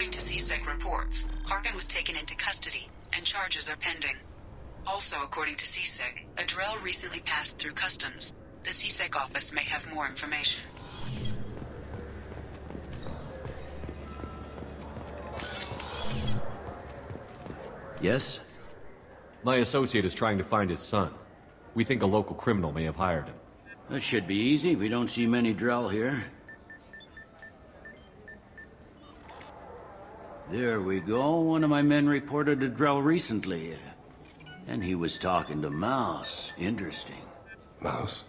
According to CSEC reports, Harkin was taken into custody, and charges are pending. Also, according to CSEC, a Drell recently passed through customs. The CSEC office may have more information. Yes? My associate is trying to find his son. We think a local criminal may have hired him. That should be easy. We don't see many Drell here. There we go. One of my men reported a Drell recently. And he was talking to Mouse. Interesting. Mouse?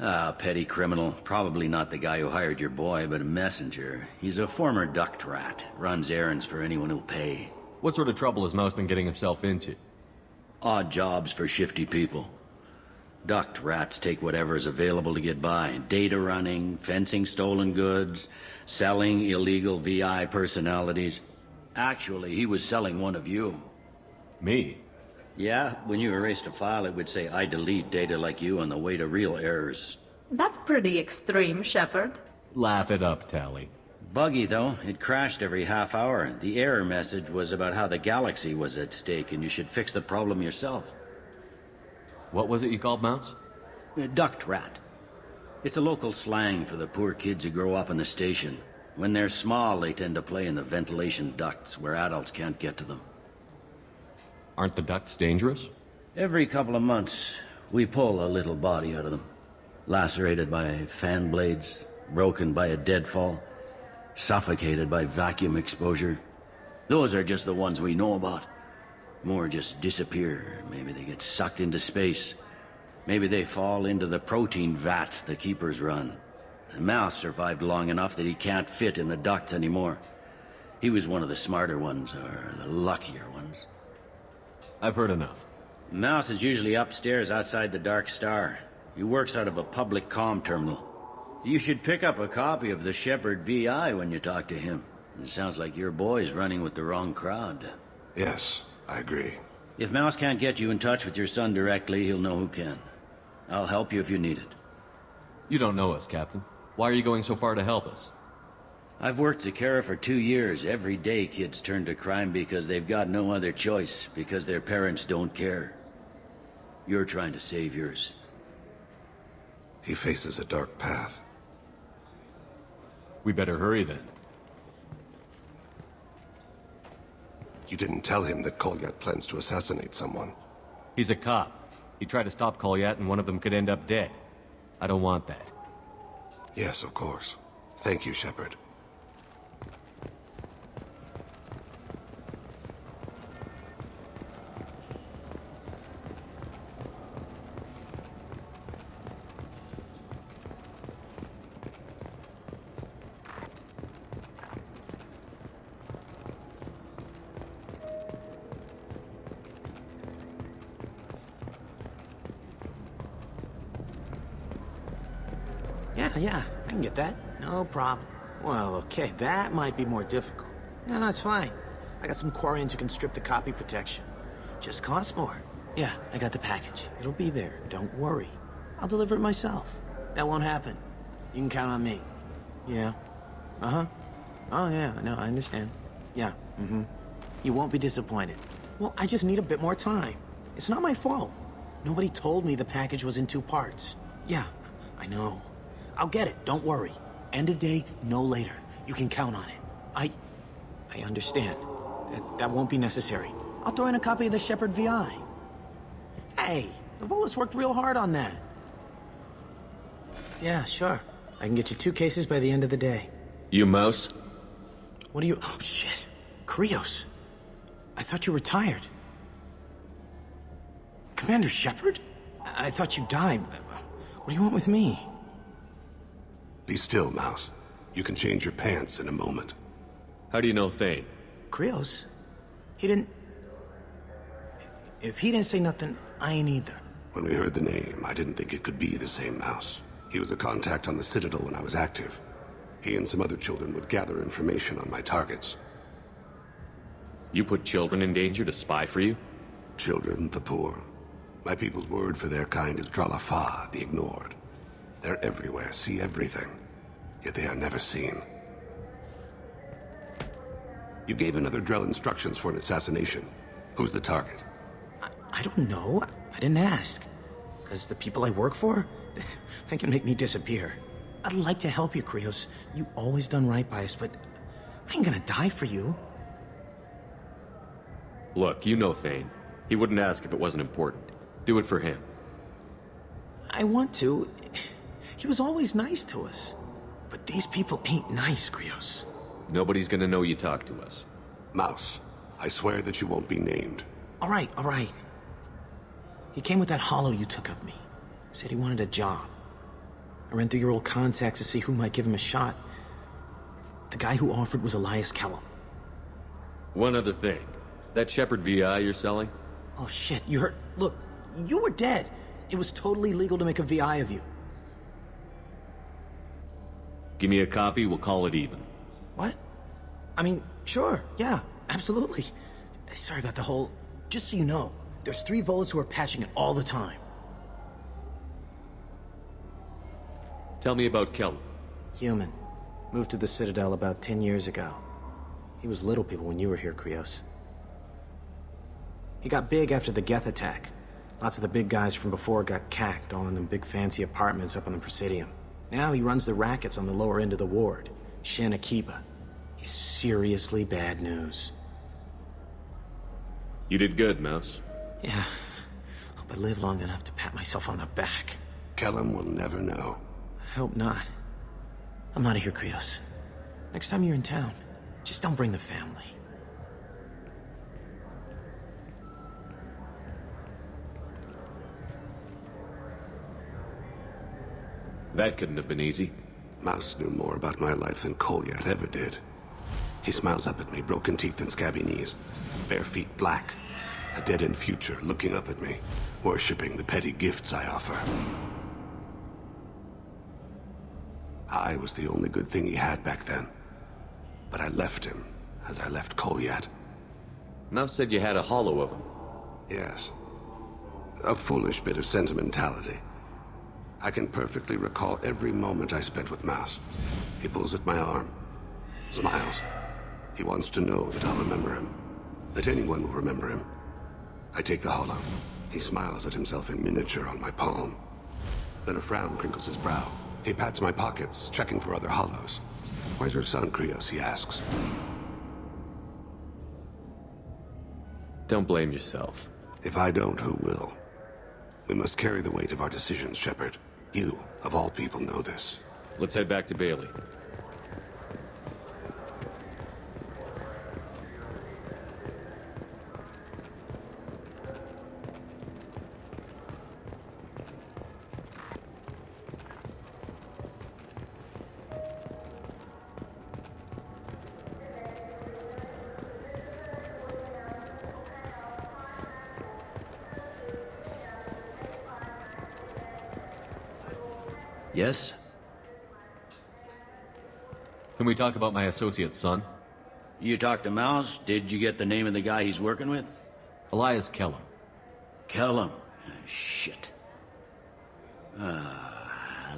Ah, petty criminal. Probably not the guy who hired your boy, but a messenger. He's a former duct rat. Runs errands for anyone who'll pay. What sort of trouble has Mouse been getting himself into? Odd jobs for shifty people. Duct rats take whatever is available to get by. Data running, fencing stolen goods, selling illegal VI personalities. Actually, he was selling one of you. Me? Yeah, when you erased a file, it would say, I delete data like you on the way to real errors. That's pretty extreme, Shepard. Laugh it up, Tally. Buggy, though. It crashed every half hour. The error message was about how the galaxy was at stake, and you should fix the problem yourself. What was it you called Mouse? A duct rat. It's a local slang for the poor kids who grow up in the station. When they're small, they tend to play in the ventilation ducts where adults can't get to them. Aren't the ducts dangerous? Every couple of months, we pull a little body out of them. Lacerated by fan blades, broken by a deadfall, suffocated by vacuum exposure. Those are just the ones we know about. More just disappear. Maybe they get sucked into space. Maybe they fall into the protein vats the keepers run. The Mouse survived long enough that he can't fit in the ducts anymore. He was one of the smarter ones, or the luckier ones. I've heard enough. Mouse is usually upstairs outside the Dark Star. He works out of a public comm terminal. You should pick up a copy of the Shepard VI when you talk to him. It sounds like your boy's running with the wrong crowd. Yes, I agree. If Mouse can't get you in touch with your son directly, he'll know who can. I'll help you if you need it. You don't know us, Captain. Why are you going so far to help us? I've worked Zakera for 2 years. Every day kids turn to crime because they've got no other choice, because their parents don't care. You're trying to save yours. He faces a dark path. We better hurry then. You didn't tell him that Kolyat plans to assassinate someone. He's a cop. He tried to stop Kolyat and one of them could end up dead. I don't want that. Yes, of course. Thank you, Shepard. Yeah, I can get that. No problem. Well, okay, that might be more difficult. No, it's fine. I got some Quarians who can strip the copy protection. Just costs more. Yeah, I got the package. It'll be there. Don't worry. I'll deliver it myself. That won't happen. You can count on me. Yeah. Uh-huh. Oh, yeah, no, I understand. Yeah, You won't be disappointed. Well, I just need a bit more time. It's not my fault. Nobody told me the package was in 2 parts. Yeah, I know. I'll get it, don't worry. End of day, no later. You can count on it. I understand. That won't be necessary. I'll throw in a copy of the Shepard VI. Hey, the Volus worked real hard on that. Yeah, sure. I can get you 2 cases by the end of the day. You Mouse? What are you... Oh, shit. Krios. I thought you retired. Commander Shepard? I thought you died. What do you want with me? Be still, Mouse. You can change your pants in a moment. How do you know Thain? Krios? He didn't... If he didn't say nothing, I ain't either. When we heard the name, I didn't think it could be the same Mouse. He was a contact on the Citadel when I was active. He and some other children would gather information on my targets. You put children in danger to spy for you? Children, the poor. My people's word for their kind is Dralafa, the ignored. They're everywhere, see everything. Yet they are never seen. You gave another Drell instructions for an assassination. Who's the target? I don't know. I didn't ask. Because the people I work for, they can make me disappear. I'd like to help you, Krios. You always done right by us, but I ain't gonna die for you. Look, you know Thain. He wouldn't ask if it wasn't important. Do it for him. I want to. He was always nice to us. But these people ain't nice, Krios. Nobody's gonna know you talk to us. Mouse, I swear that you won't be named. All right, all right. He came with that hollow you took of me. Said he wanted a job. I ran through your old contacts to see who might give him a shot. The guy who offered was Elias Kellum. One other thing. That Shepherd VI you're selling? Oh shit, you heard? Look, you were dead. It was totally legal to make a VI of you. Give me a copy, we'll call it even. What? I mean, sure, yeah, absolutely. Sorry about the whole... Just so you know, there's 3 Volas who are patching it all the time. Tell me about Kellum. Human. Moved to the Citadel about 10 years ago. He was little people when you were here, Krios. He got big after the Geth attack. Lots of the big guys from before got cacked, all in them big fancy apartments up on the Presidium. Now he runs the rackets on the lower end of the ward, Shin Akiba. He's seriously bad news. You did good, Mouse. Yeah. Hope I live long enough to pat myself on the back. Kellum will never know. I hope not. I'm out of here, Krios. Next time you're in town, just don't bring the family. That couldn't have been easy. Mouse knew more about my life than Kolyat ever did. He smiles up at me, broken teeth and scabby knees. Bare feet black. A dead-end future looking up at me, worshipping the petty gifts I offer. I was the only good thing he had back then. But I left him, as I left Kolyat. Mouse said you had a hollow of him. Yes. A foolish bit of sentimentality. I can perfectly recall every moment I spent with Mouse. He pulls at my arm, smiles. He wants to know that I'll remember him, that anyone will remember him. I take the hollow. He smiles at himself in miniature on my palm. Then a frown crinkles his brow. He pats my pockets, checking for other hollows. Where's your son, Krios, he asks. Don't blame yourself. If I don't, who will? We must carry the weight of our decisions, Shepard. You, of all people, know this. Let's head back to Bailey. Yes? Can we talk about my associate's son? You talked to Mouse? Did you get the name of the guy he's working with? Elias Kellum. Kellum. Shit.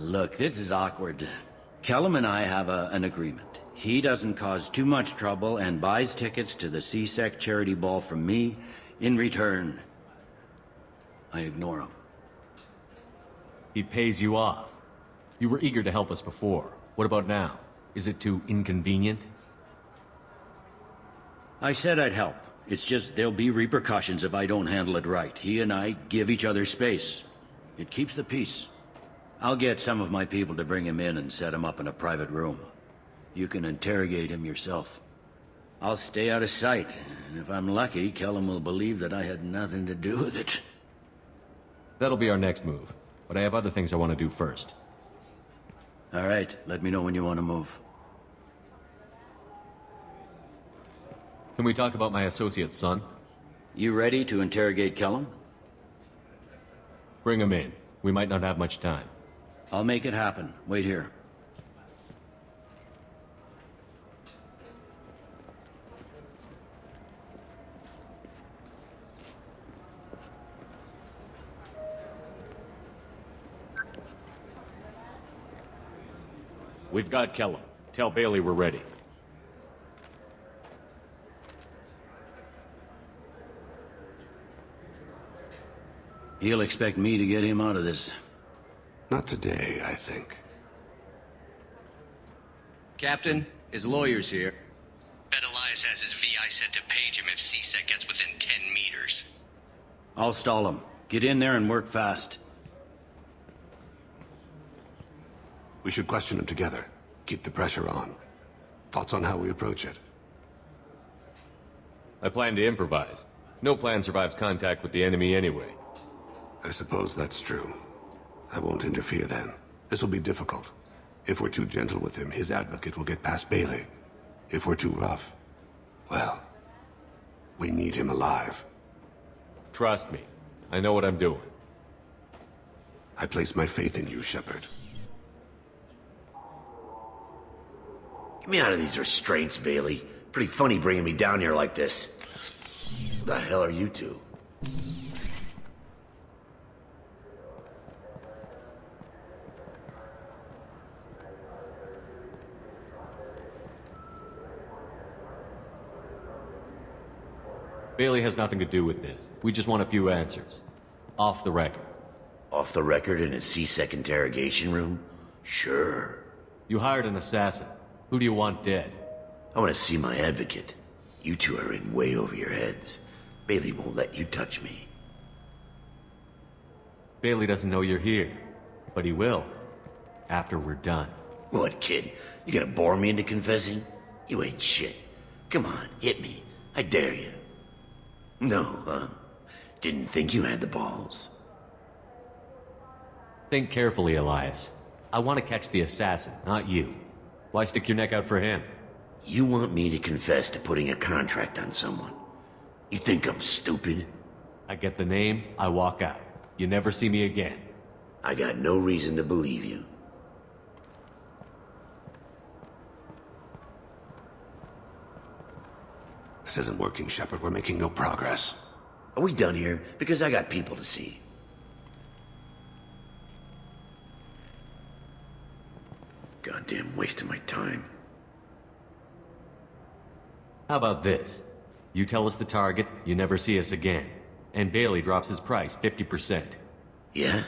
Look, this is awkward. Kellum and I have an agreement. He doesn't cause too much trouble and buys tickets to the C-Sec charity ball from me. In return, I ignore him. He pays you off. You were eager to help us before. What about now? Is it too inconvenient? I said I'd help. It's just there'll be repercussions if I don't handle it right. He and I give each other space. It keeps the peace. I'll get some of my people to bring him in and set him up in a private room. You can interrogate him yourself. I'll stay out of sight, and if I'm lucky, Kellum will believe that I had nothing to do with it. That'll be our next move. But I have other things I want to do first. All right, let me know when you want to move. Can we talk about my associate's son? You ready to interrogate Kellum? Bring him in. We might not have much time. I'll make it happen. Wait here. We've got Kellum. Tell Bailey we're ready. He'll expect me to get him out of this. Not today, I think. Captain, his lawyer's here. Bet Elias has his VI set to page him if CSEC gets within 10 meters. I'll stall him. Get in there and work fast. We should question him together. Keep the pressure on. Thoughts on how we approach it? I plan to improvise. No plan survives contact with the enemy anyway. I suppose that's true. I won't interfere then. This will be difficult. If we're too gentle with him, his advocate will get past Bailey. If we're too rough, well, we need him alive. Trust me. I know what I'm doing. I place my faith in you, Shepard. Get me out of these restraints, Bailey. Pretty funny bringing me down here like this. Who the hell are you two? Bailey has nothing to do with this. We just want a few answers. Off the record. Off the record in a C-Sec interrogation room? Sure. You hired an assassin. Who do you want dead? I want to see my advocate. You two are in way over your heads. Bailey won't let you touch me. Bailey doesn't know you're here. But he will. After we're done. What, kid? You gonna bore me into confessing? You ain't shit. Come on, hit me. I dare you. No, huh? Didn't think you had the balls. Think carefully, Elias. I want to catch the assassin, not you. Why stick your neck out for him? You want me to confess to putting a contract on someone? You think I'm stupid? I get the name, I walk out. You never see me again. I got no reason to believe you. This isn't working, Shepard. We're making no progress. Are we done here? Because I got people to see. Goddamn waste of my time. How about this? You tell us the target, you never see us again. And Bailey drops his price 50%. Yeah?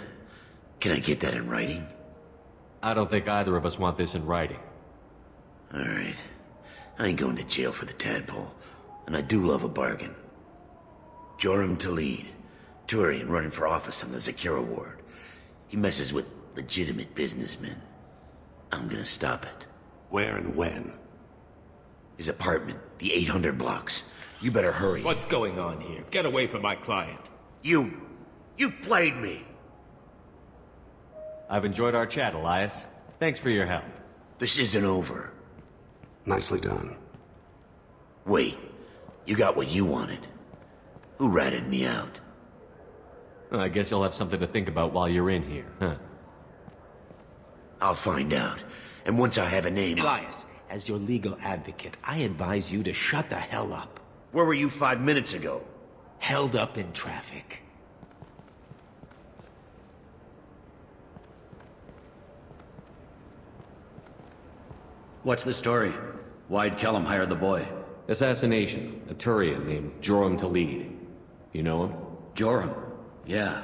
Can I get that in writing? I don't think either of us want this in writing. Alright. I ain't going to jail for the tadpole. And I do love a bargain. Joram Talid, Turian running for office on the Zakira ward. He messes with legitimate businessmen. I'm gonna stop it. Where and when? His apartment, the 800 blocks. You better hurry. What's going on here? Get away from my client. You played me. I've enjoyed our chat, Elias. Thanks for your help. This isn't over. Nicely done. Wait, you got what you wanted. Who ratted me out? I guess you'll have something to think about while you're in here, huh? I'll find out. And once I have a name... Elias, as your legal advocate, I advise you to shut the hell up. Where were you 5 minutes ago? Held up in traffic. What's the story? Why'd Kellum hire the boy? Assassination. A Turian named Joram Talid. You know him? Joram? Yeah.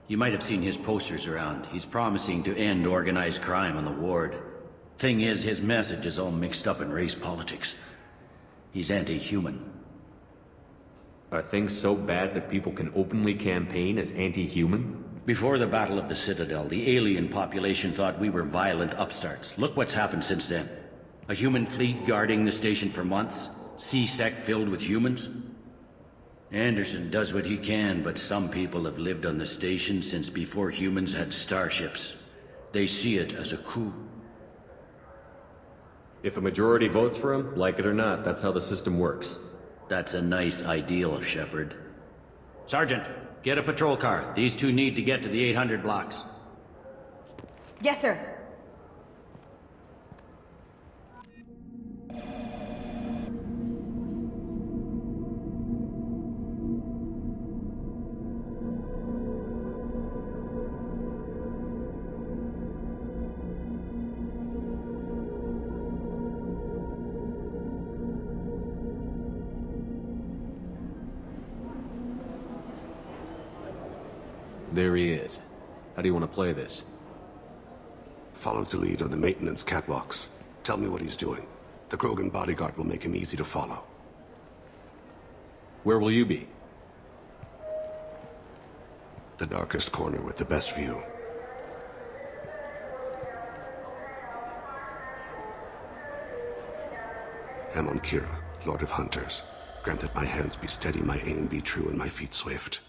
You might have seen his posters around. He's promising to end organized crime on the ward. Thing is, his message is all mixed up in race politics. He's anti-human. Are things so bad that people can openly campaign as anti-human? Before the Battle of the Citadel, the alien population thought we were violent upstarts. Look what's happened since then. A human fleet guarding the station for months. C-Sec filled with humans. Anderson does what he can, but some people have lived on the station since before humans had starships. They see it as a coup. If a majority votes for him, like it or not, that's how the system works. That's a nice ideal, Shepard. Sergeant, get a patrol car. These two need to get to the 800 blocks. Yes, sir. There he is. How do you want to play this? Follow the lead on the maintenance catwalks. Tell me what he's doing. The Krogan bodyguard will make him easy to follow. Where will you be? The darkest corner with the best view. Amon Kira, Lord of Hunters. Grant that my hands be steady, my aim be true, and my feet swift.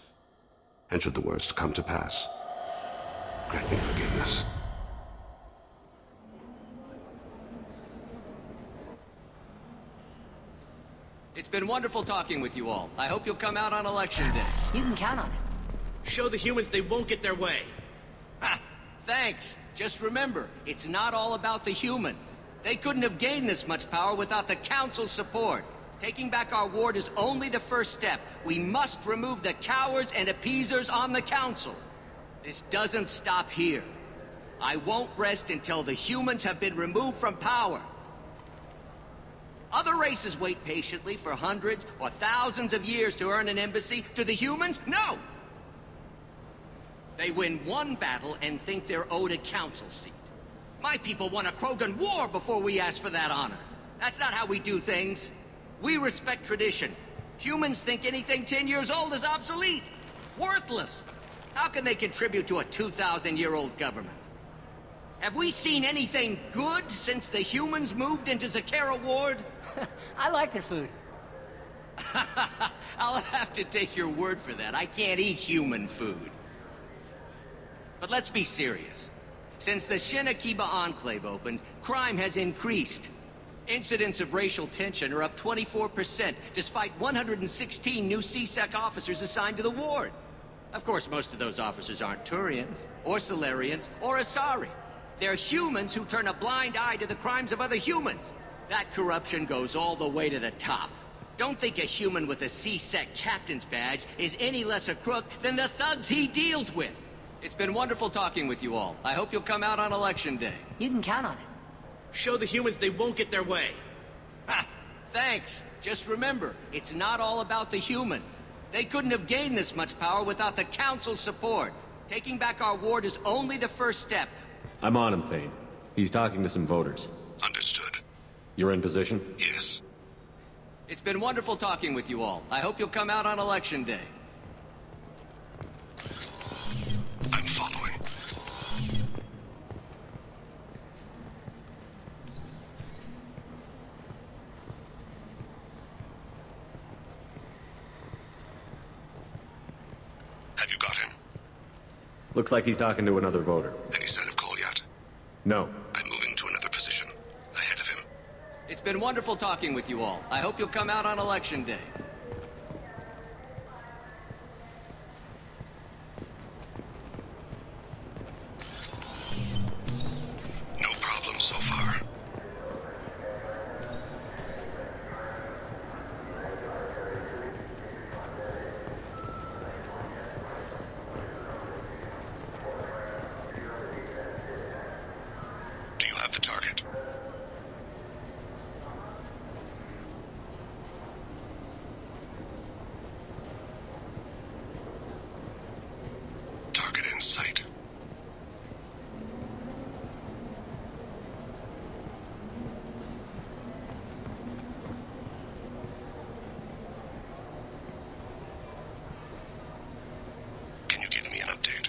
And should the worst come to pass, grant me forgiveness. It's been wonderful talking with you all. I hope you'll come out on election day. You can count on it. Show the humans they won't get their way. Ha! Thanks. Just remember, it's not all about the humans. They couldn't have gained this much power without the Council's support. Taking back our ward is only the first step. We must remove the cowards and appeasers on the Council. This doesn't stop here. I won't rest until the humans have been removed from power. Other races wait patiently for hundreds or thousands of years to earn an embassy. To the humans, no! They win one battle and think they're owed a council seat. My people won a Krogan war before we asked for that honor. That's not how we do things. We respect tradition. Humans think anything 10 years old is obsolete. Worthless. How can they contribute to a 2,000-year-old government? Have we seen anything good since the humans moved into Zakera Ward? I like their food. I'll have to take your word for that. I can't eat human food. But let's be serious. Since the Shinakiba Enclave opened, crime has increased. Incidents of racial tension are up 24%, despite 116 new CSEC officers assigned to the ward. Of course, most of those officers aren't Turians, or Solarians, or Asari. They're humans who turn a blind eye to the crimes of other humans. That corruption goes all the way to the top. Don't think a human with a CSEC captain's badge is any less a crook than the thugs he deals with. It's been wonderful talking with you all. I hope you'll come out on election day. You can count on it. Show the humans they won't get their way. Ha! Thanks. Just remember, it's not all about the humans. They couldn't have gained this much power without the Council's support. Taking back our ward is only the first step. I'm on him, Tейн. He's talking to some voters. Understood. You're in position? Yes. It's been wonderful talking with you all. I hope you'll come out on election day. I'm following. Have you got him? Looks like he's talking to another voter. Any sign of call yet? No. I'm moving to another position. Ahead of him. It's been wonderful talking with you all. I hope you'll come out on election day. No problem so far. Do you have the target? Target in sight. Can you give me an update?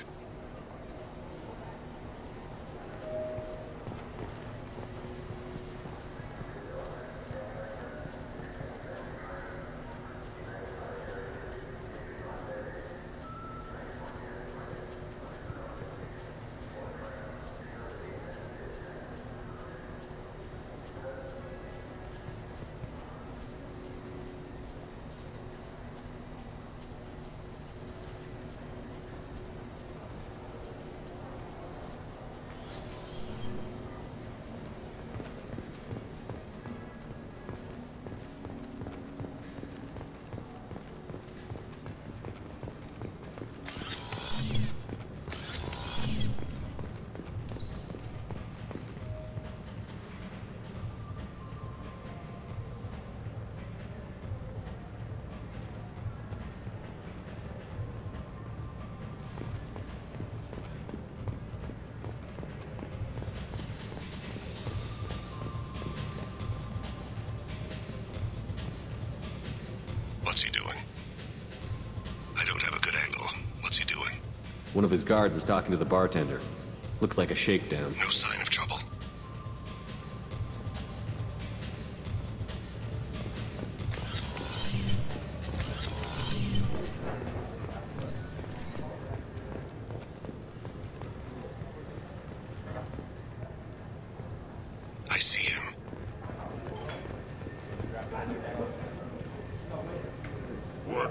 One of his guards is talking to the bartender. Looks like a shakedown. No sign of trouble. I see him.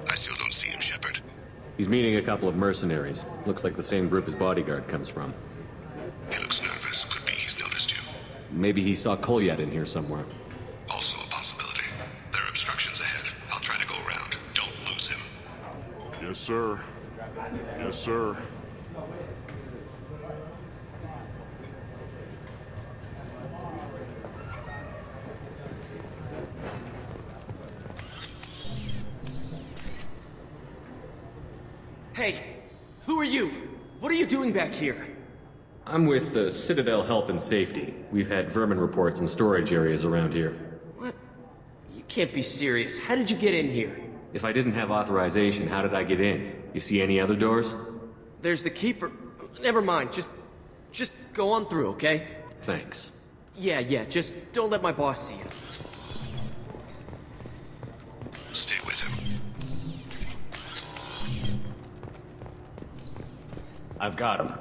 I still don't see him, Shepard. He's meeting a couple of mercenaries. Looks like the same group his bodyguard comes from. He looks nervous. Could be he's noticed you. Maybe he saw Kolyat in here somewhere. Also a possibility. There are obstructions ahead. I'll try to go around. Don't lose him. Yes, sir. Yes, sir. Hey, who are you? What are you doing back here? I'm with Citadel Health and Safety. We've had vermin reports in storage areas around here. What? You can't be serious. How did you get in here? If I didn't have authorization, how did I get in? You see any other doors? There's the keeper. Never mind. Just go on through, okay? Thanks. Yeah, just don't let my boss see it. Stay with him. I've got him.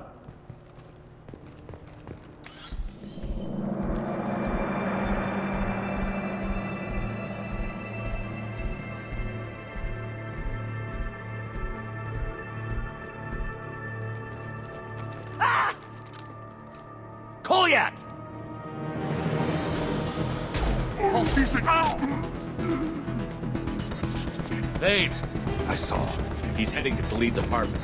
Kolyat! Oh, Cece! Tейн! I saw. He's heading to Khalid's apartment.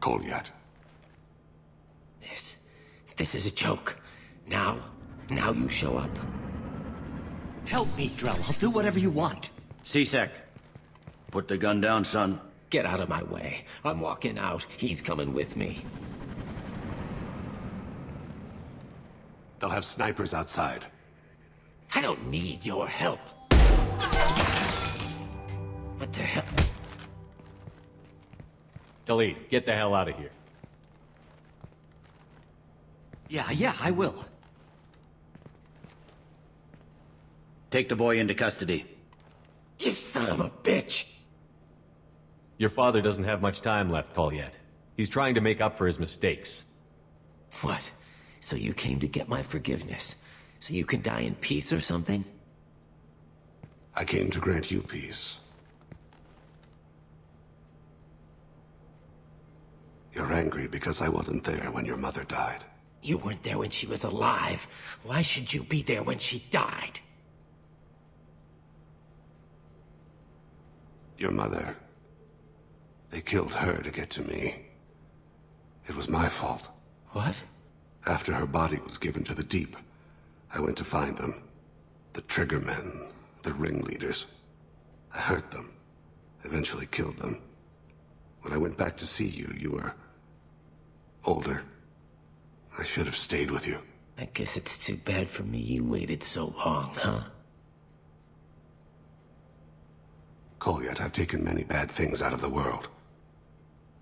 Kolyat. This is a joke. Now you show up. Help me, Drell. I'll do whatever you want. C-Sec, put the gun down, son. Get out of my way. I'm walking out. He's coming with me. They'll have snipers outside. I don't need your help. What the hell? Khalid, get the hell out of here. Yeah, I will. Take the boy into custody. You son of a bitch! Your father doesn't have much time left, Kolyat. He's trying to make up for his mistakes. What? So you came to get my forgiveness? So you can die in peace or something? I came to grant you peace. You're angry because I wasn't there when your mother died. You weren't there when she was alive. Why should you be there when she died? Your mother... They killed her to get to me. It was my fault. What? After her body was given to the Deep, I went to find them. The Triggermen, the ringleaders. I hurt them. Eventually killed them. When I went back to see you, you were... older. I should have stayed with you. I guess it's too bad for me you waited so long, huh? Kolyat, I've taken many bad things out of the world.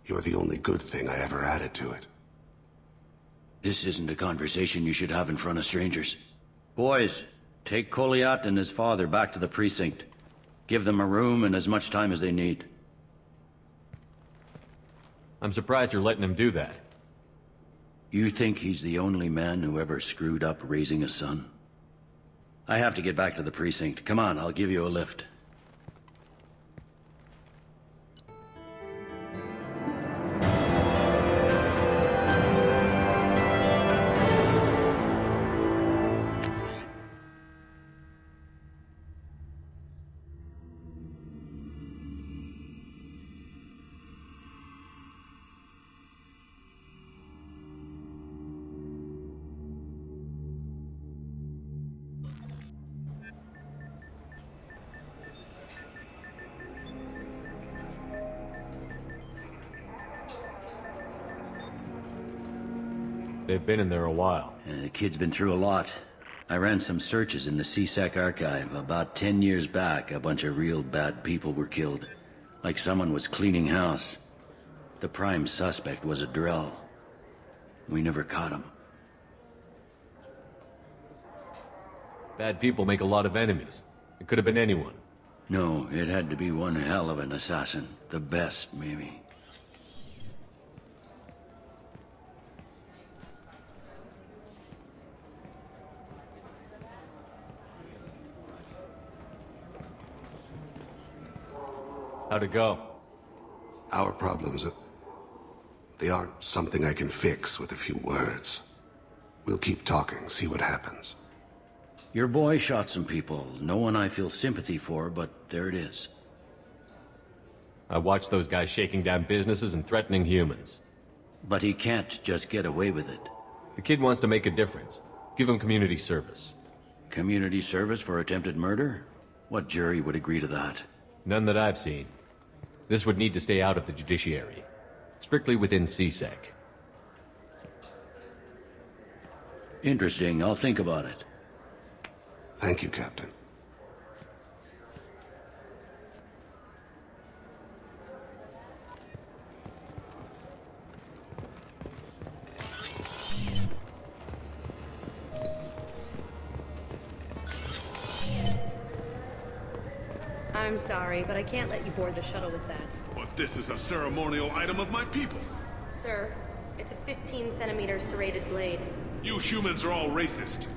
You're the only good thing I ever added to it. This isn't a conversation you should have in front of strangers. Boys, take Kolyat and his father back to the precinct. Give them a room and as much time as they need. I'm surprised you're letting him do that. You think he's the only man who ever screwed up raising a son? I have to get back to the precinct. Come on, I'll give you a lift. They've been in there a while. The kid's been through a lot. I ran some searches in the CSEC archive. About 10 years back, a bunch of real bad people were killed. Like someone was cleaning house. The prime suspect was a Drell. We never caught him. Bad people make a lot of enemies. It could have been anyone. No, it had to be one hell of an assassin. The best, maybe. How'd it go? Our problems, they aren't something I can fix with a few words. We'll keep talking, see what happens. Your boy shot some people. No one I feel sympathy for, but there it is. I watched those guys shaking down businesses and threatening humans. But he can't just get away with it. The kid wants to make a difference. Give him community service. Community service for attempted murder? What jury would agree to that? None that I've seen. This would need to stay out of the judiciary. Strictly within CSEC. Interesting. I'll think about it. Thank you, Captain. I'm sorry, but I can't let you board the shuttle with that. But this is a ceremonial item of my people. Sir, it's a 15-centimeter serrated blade. You humans are all racist.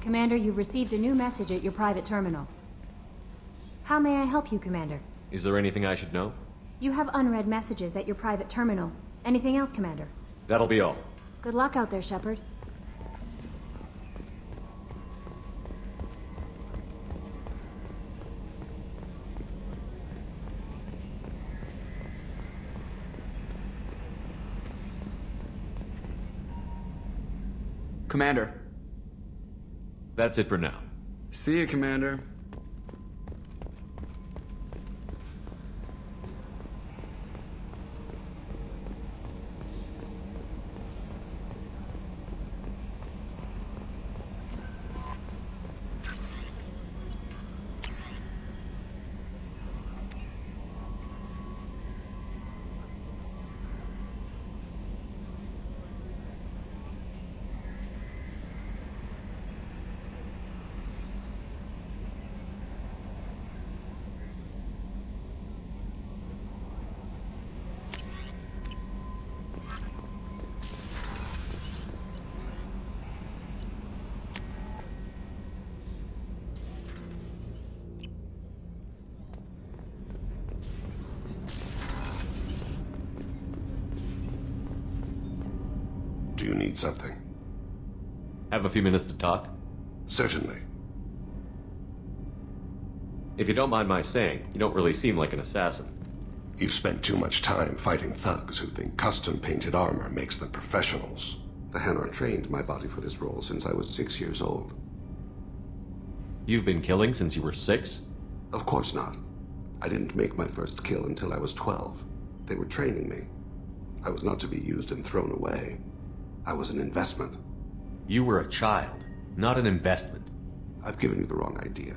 Commander, you've received a new message at your private terminal. How may I help you, Commander? Is there anything I should know? You have unread messages at your private terminal. Anything else, Commander? That'll be all. Good luck out there, Shepard. Commander. That's it for now. See you, Commander. Do you need something? Have a few minutes to talk? Certainly. If you don't mind my saying, you don't really seem like an assassin. You've spent too much time fighting thugs who think custom-painted armor makes them professionals. The Hanar trained my body for this role since I was 6 years old. You've been killing since you were 6? Of course not. I didn't make my first kill until I was 12. They were training me. I was not to be used and thrown away. I was an investment. You were a child, not an investment. I've given you the wrong idea.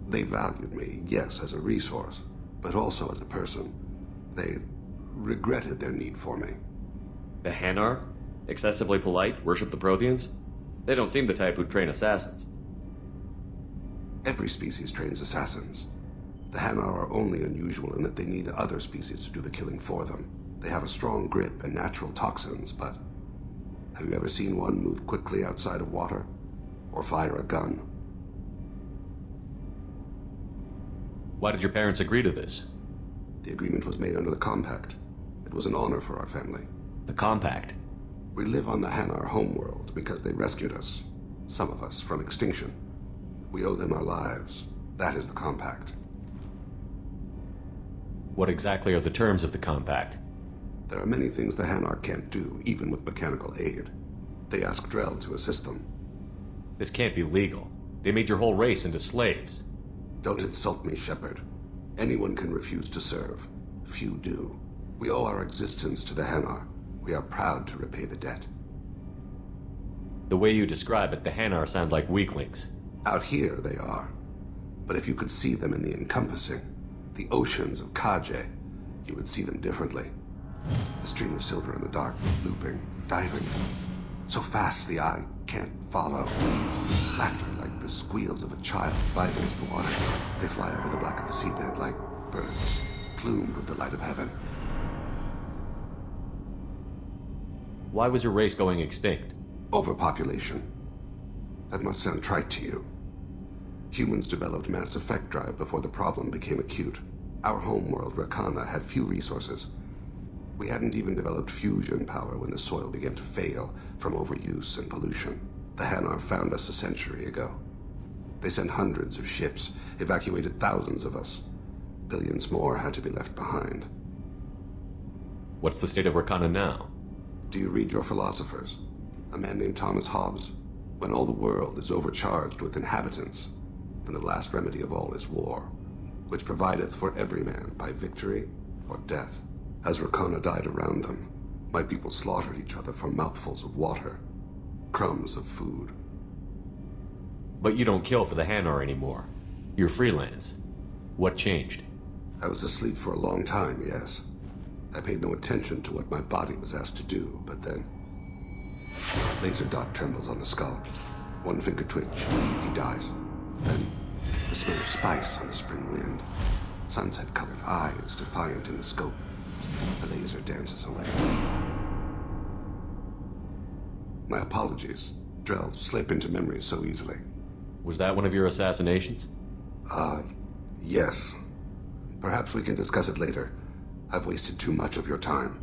They valued me, yes, as a resource, but also as a person. They regretted their need for me. The Hanar? Excessively polite, worship the Protheans? They don't seem the type who'd train assassins. Every species trains assassins. The Hanar are only unusual in that they need other species to do the killing for them. They have a strong grip and natural toxins, but have you ever seen one move quickly outside of water? Or fire a gun? Why did your parents agree to this? The agreement was made under the Compact. It was an honor for our family. The Compact? We live on the Hanar homeworld because they rescued us, some of us, from extinction. We owe them our lives. That is the Compact. What exactly are the terms of the Compact? There are many things the Hanar can't do, even with mechanical aid. They ask Drell to assist them. This can't be legal. They made your whole race into slaves. Don't insult me, Shepard. Anyone can refuse to serve. Few do. We owe our existence to the Hanar. We are proud to repay the debt. The way you describe it, the Hanar sound like weaklings. Out here, they are. But if you could see them in the encompassing, the oceans of Kaje, you would see them differently. A stream of silver in the dark, looping, diving. So fast the eye can't follow. Laughter like the squeals of a child vibrates the water. They fly over the black of the seabed like birds, plumed with the light of heaven. Why was your race going extinct? Overpopulation. That must sound trite to you. Humans developed mass effect drive before the problem became acute. Our homeworld, Rakana, had few resources. We hadn't even developed fusion power when the soil began to fail from overuse and pollution. The Hanar found us a century ago. They sent hundreds of ships, evacuated thousands of us. Billions more had to be left behind. What's the state of Rakana now? Do you read your philosophers? A man named Thomas Hobbes? When all the world is overcharged with inhabitants, then the last remedy of all is war, which provideth for every man by victory or death. As Rakana died around them, my people slaughtered each other for mouthfuls of water, crumbs of food. But you don't kill for the Hanar anymore. You're freelance. What changed? I was asleep for a long time, yes. I paid no attention to what my body was asked to do, but then... Laser dot trembles on the skull. One finger twitch, he dies. Then, the smell of spice on the spring wind. Sunset-colored eyes defiant in the scope. The laser dances away. My apologies. Drell slip into memory so easily. Was that one of your assassinations? Yes. Perhaps we can discuss it later. I've wasted too much of your time.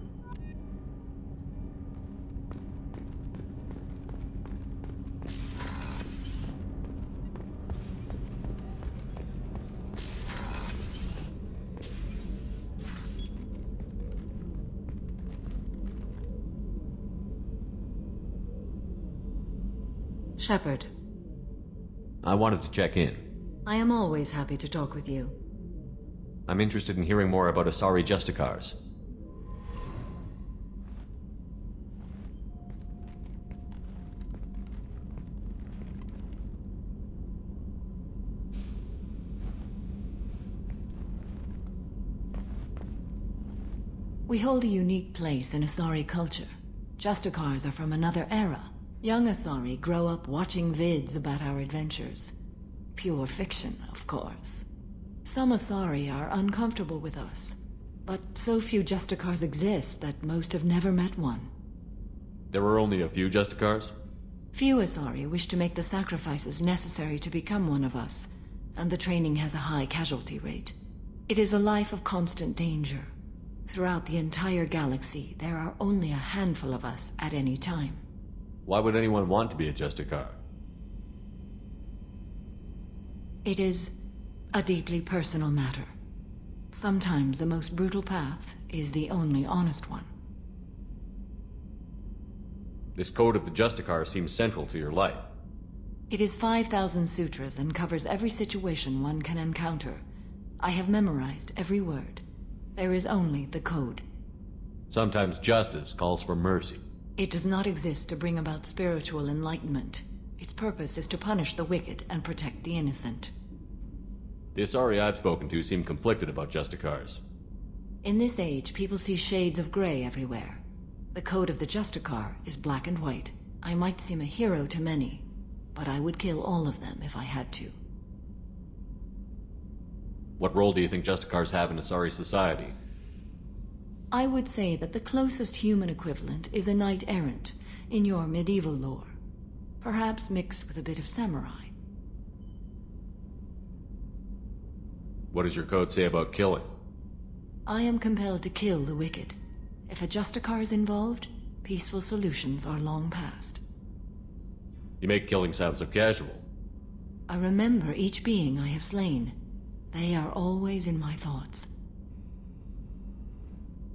Shepard. I wanted to check in. I am always happy to talk with you. I'm interested in hearing more about Asari Justicars. We hold a unique place in Asari culture. Justicars are from another era. Young Asari grow up watching vids about our adventures. Pure fiction, of course. Some Asari are uncomfortable with us, but so few Justicars exist that most have never met one. There are only a few Justicars? Few Asari wish to make the sacrifices necessary to become one of us, and the training has a high casualty rate. It is a life of constant danger. Throughout the entire galaxy, there are only a handful of us at any time. Why would anyone want to be a Justicar? It is a deeply personal matter. Sometimes the most brutal path is the only honest one. This code of the Justicar seems central to your life. It is 5,000 sutras and covers every situation one can encounter. I have memorized every word. There is only the code. Sometimes justice calls for mercy. It does not exist to bring about spiritual enlightenment. Its purpose is to punish the wicked and protect the innocent. The Asari I've spoken to seem conflicted about Justicars. In this age, people see shades of gray everywhere. The code of the Justicar is black and white. I might seem a hero to many, but I would kill all of them if I had to. What role do you think Justicars have in Asari society? I would say that the closest human equivalent is a knight-errant in your medieval lore. Perhaps mixed with a bit of samurai. What does your code say about killing? I am compelled to kill the wicked. If a Justicar is involved, peaceful solutions are long past. You make killing sound so casual. I remember each being I have slain. They are always in my thoughts.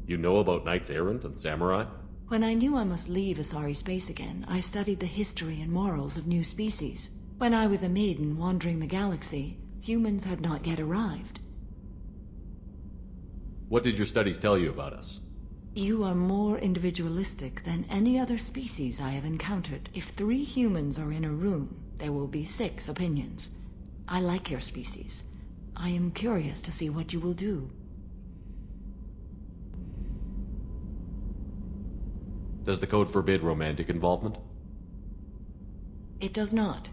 You know about knights errant and samurai? When I knew I must leave Asari space again, I studied the history and morals of new species. When I was a maiden wandering the galaxy, humans had not yet arrived. What did your studies tell you about us? You are more individualistic than any other species I have encountered. If 3 humans are in a room, there will be 6 opinions. I like your species. I am curious to see what you will do. Does the code forbid romantic involvement? It does not.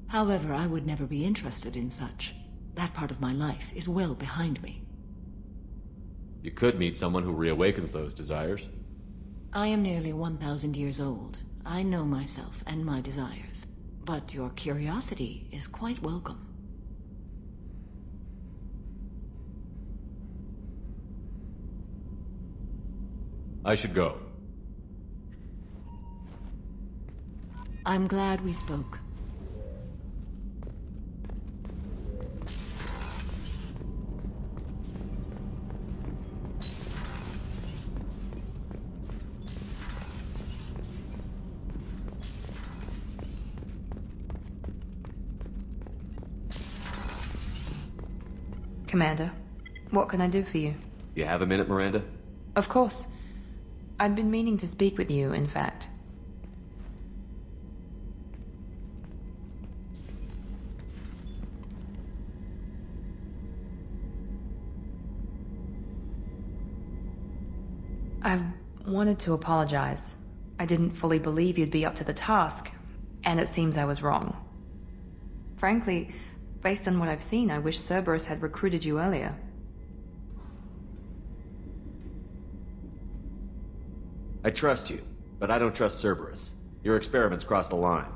However, I would never be interested in such. That part of my life is well behind me. You could meet someone who reawakens those desires. I am nearly 1,000 years old. I know myself and my desires. But your curiosity is quite welcome. I should go. I'm glad we spoke. Commander, what can I do for you? You have a minute, Miranda? Of course. I'd been meaning to speak with you, in fact. I wanted to apologize. I didn't fully believe you'd be up to the task, and it seems I was wrong. Frankly, based on what I've seen, I wish Cerberus had recruited you earlier. I trust you, but I don't trust Cerberus. Your experiments crossed the line.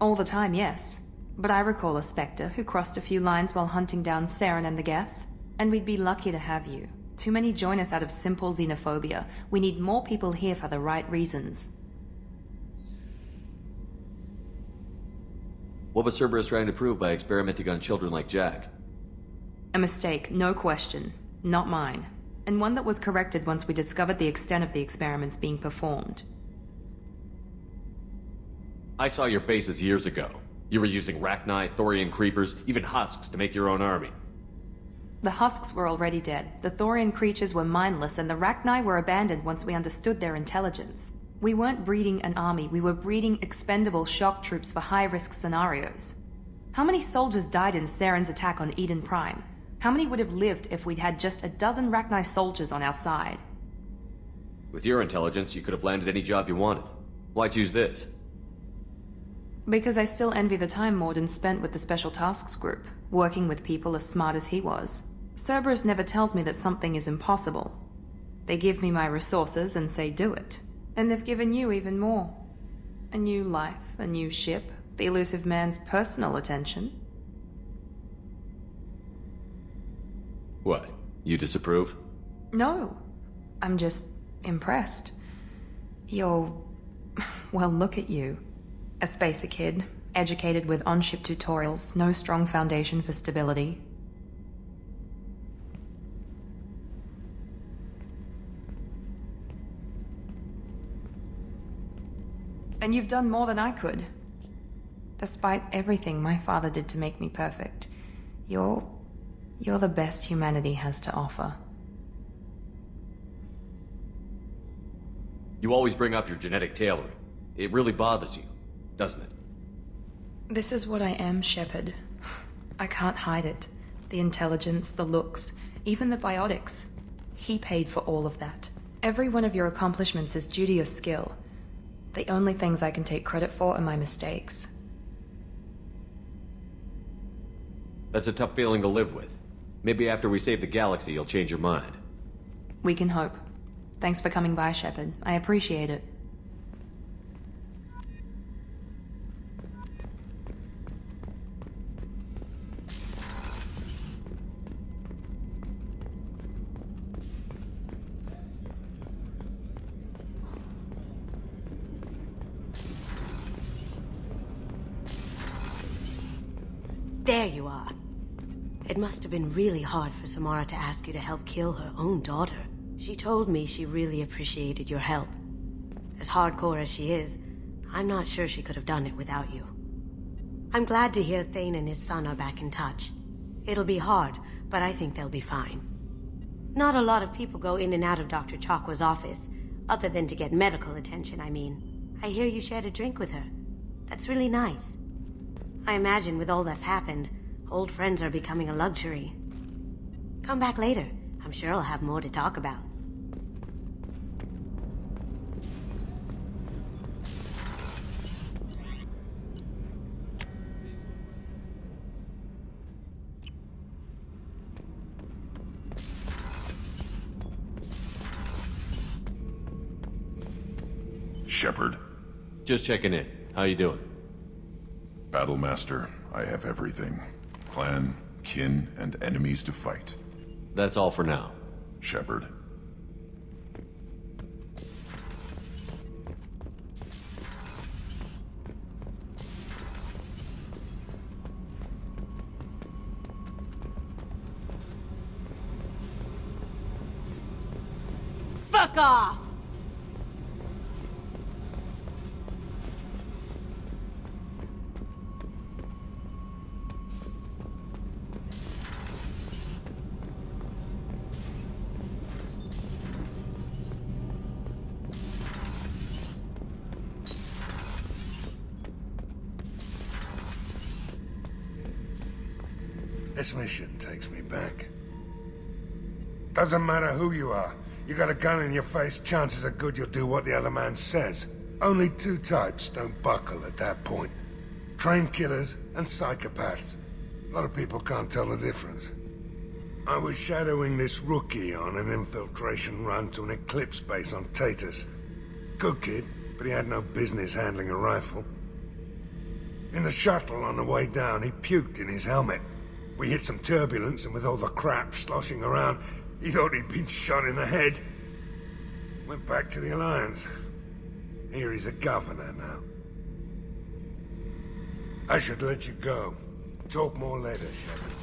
All the time, yes. But I recall a Spectre who crossed a few lines while hunting down Saren and the Geth. And we'd be lucky to have you. Too many join us out of simple xenophobia. We need more people here for the right reasons. What was Cerberus trying to prove by experimenting on children like Jack? A mistake, no question. Not mine. And one that was corrected once we discovered the extent of the experiments being performed. I saw your bases years ago. You were using Rachni, Thorian creepers, even husks to make your own army. The husks were already dead, the Thorian creatures were mindless, and the Rachni were abandoned once we understood their intelligence. We weren't breeding an army, we were breeding expendable shock troops for high-risk scenarios. How many soldiers died in Saren's attack on Eden Prime? How many would have lived if we'd had just a dozen Rachni soldiers on our side? With your intelligence, you could have landed any job you wanted. Why choose this? Because I still envy the time Morden spent with the Special Tasks Group, working with people as smart as he was. Cerberus never tells me that something is impossible. They give me my resources and say do it. And they've given you even more. A new life, a new ship, the elusive man's personal attention. What? You disapprove? No. I'm just impressed. You're... well, look at you. A spacer kid, educated with on-ship tutorials, no strong foundation for stability. And you've done more than I could. Despite everything my father did to make me perfect, you're the best humanity has to offer. You always bring up your genetic tailoring. It really bothers you, doesn't it? This is what I am, Shepard. I can't hide it. The intelligence, the looks, even the biotics. He paid for all of that. Every one of your accomplishments is due to your skill. The only things I can take credit for are my mistakes. That's a tough feeling to live with. Maybe after we save the galaxy, you'll change your mind. We can hope. Thanks for coming by, Shepard. I appreciate it. There you are. It must have been really hard for Samara to ask you to help kill her own daughter. She told me she really appreciated your help. As hardcore as she is, I'm not sure she could have done it without you. I'm glad to hear Thain and his son are back in touch. It'll be hard, but I think they'll be fine. Not a lot of people go in and out of Dr. Chakwa's office, other than to get medical attention, I mean. I hear you shared a drink with her. That's really nice. I imagine with all that's happened, old friends are becoming a luxury. Come back later. I'm sure I'll have more to talk about. Shepard. Just checking in. How you doing? Battlemaster, I have everything. Clan, kin, and enemies to fight. That's all for now. Shepard. Fuck off! This mission takes me back. Doesn't matter who you are. You got a gun in your face, chances are good you'll do what the other man says. Only two types don't buckle at that point. Trained killers and psychopaths. A lot of people can't tell the difference. I was shadowing this rookie on an infiltration run to an Eclipse base on Tatus. Good kid, but he had no business handling a rifle. In the shuttle on the way down, he puked in his helmet. We hit some turbulence, and with all the crap sloshing around, he thought he'd been shot in the head. Went back to the Alliance. Here he's a governor now. I should let you go. Talk more later, Shepard.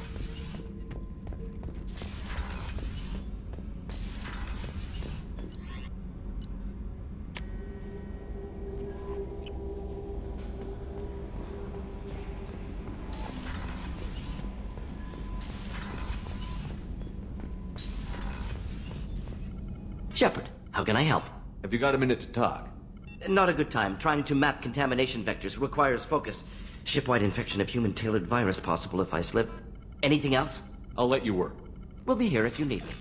Shepard, how can I help? Have you got a minute to talk? Not a good time. Trying to map contamination vectors requires focus. Shipwide infection of human-tailored virus possible if I slip. Anything else? I'll let you work. We'll be here if you need me.